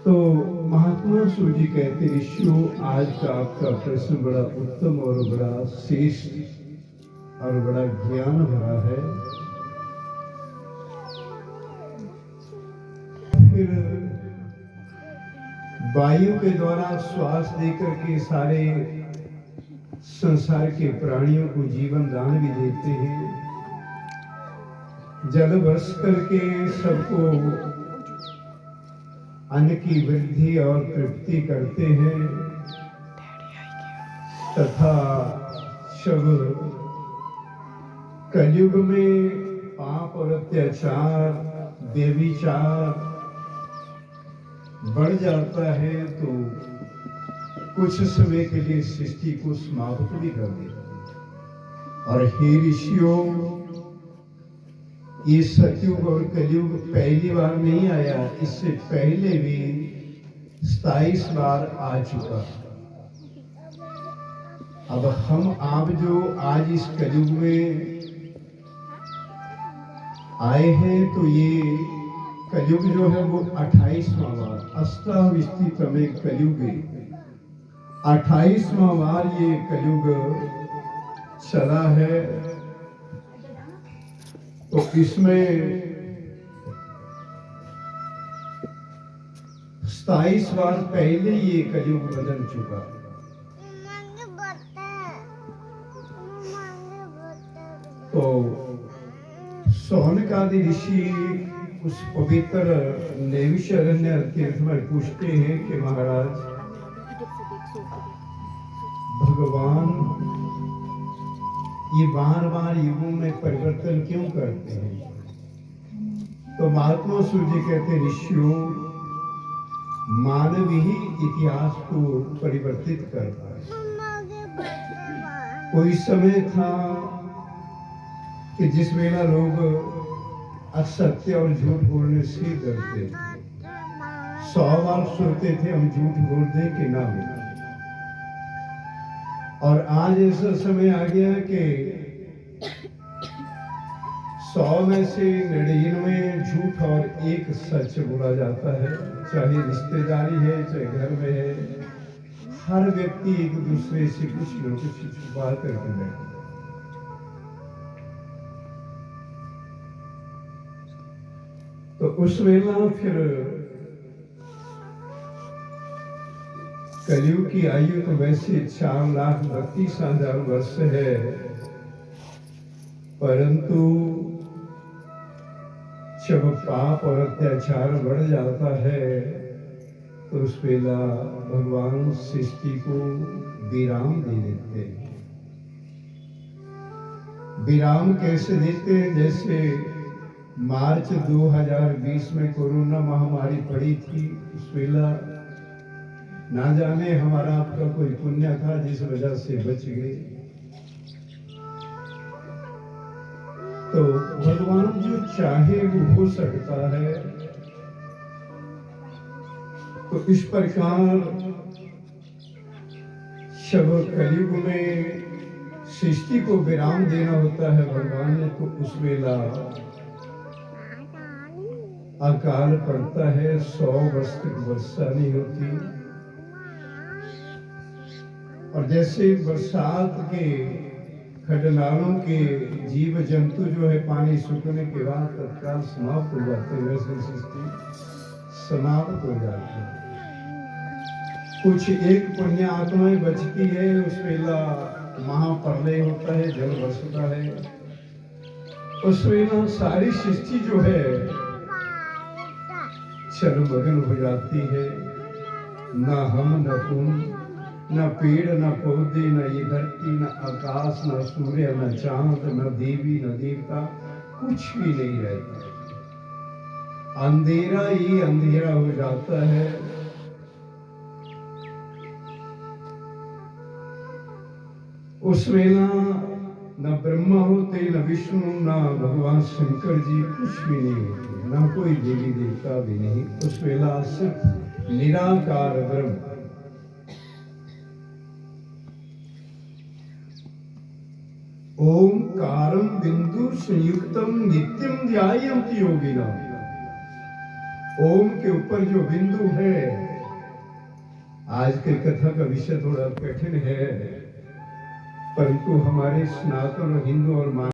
तो महात्मा सूजी कहते ऋषियों, आज का आपका प्रश्न बड़ा उत्तम और बड़ा श्रेष्ठ और बड़ा ज्ञान भरा है। फिर वायु के द्वारा श्वास देकर के सारे संसार के प्राणियों को जीवन दान भी देते हैं, जल वर्ष करके सबको अन्न की वृद्धि और तृप्ति करते हैं, तथा सब कलयुग में पाप और अत्याचार व्यभिचार बढ़ जाता है तो कुछ समय के लिए सृष्टि को समाप्त भी कर देता। और हे ऋषियों, ये सतयुग और कलयुग पहली बार नहीं आया, इससे पहले भी 27 बार आ चुका। अब हम आप जो आज इस कलयुग में आए हैं, तो ये कलयुग जो है वो 28वां बार, अष्टाविस्तितमे कलयुगे 28वां बार ये कलयुग चला है। तो इसमें 27 बार पहले ये कलयुग बदल चुका। तो सौनक आदि ऋषि उस पवित्र नैमिषारण्य तीर्थ में पूछते हैं कि महाराज, भगवान ये बार बार युगों में परिवर्तन क्यों करते हैं? तो महात्मा सूर्य कहते ऋषियों, मानव ही इतिहास को परिवर्तित करता है। कोई समय था कि जिस वेला लोग असत्य और झूठ बोलने से डरते थे, 100 बार सोचते थे हम झूठ बोल दें कि ना बोल। और आज ऐसा समय आ गया कि 100 में से 99 झूठ और एक सच बोला जाता है। चाहे रिश्तेदारी है, चाहे घर में है, हर व्यक्ति एक दूसरे से कुछ न कुछ छुपा करके बैठे। तो उस वेला फिर कलयुग की आयु तो वैसे 4,32,000 वर्ष है, परंतु जब पाप और अत्याचार बढ़ जाता है तो उस वेला भगवान सृष्टि को विराम दे देते हैं। विराम कैसे देते हैं? जैसे मार्च 2020 में कोरोना महामारी पड़ी थी, उस वेला ना जाने हमारा आपका कोई पुण्य था जिस वजह से बच गए। तो भगवान जो चाहे वो हो सकता है। तो इस प्रकार जब कलयुग में सृष्टि को विराम देना होता है भगवान ने, तो उस वेला अकाल पड़ता है, 100 वर्ष तक वर्षा नहीं होती। और जैसे बरसात के खडनालों के जीव जंतु जो है पानी सूखने के बाद तत्काल समाप्त हो जाते हैं, वैसे सृष्टि समाप्त हो जाती है। कुछ एक पुण्य आत्माएं बचती है, उस वेला महाप्रलय होता है, जल बरसता है। उस वेला सारी सृष्टि जो है छलमग्न हो जाती है। न हम न तुम, न पेड़ न पौधे, न ये धरती, न आकाश, न सूर्य, न चांद, न देवी न देवता, कुछ भी नहीं रहता। अंधेरा ही अंधेरा हो जाता है। उस वेला न ब्रह्मा होते, न विष्णु, न भगवान शंकर जी, कुछ भी नहीं होते, न कोई देवी देवता भी नहीं। उस वेला सिर्फ निराकार ब्रह्म। ओंकारं बिंदु संयुक्तम नित्यम ध्यायन्ति योगिना। ओम के ऊपर जो बिंदु है, आज के कथा का विषय थोड़ा कठिन है, परंतु हमारे सनातन हिंदू और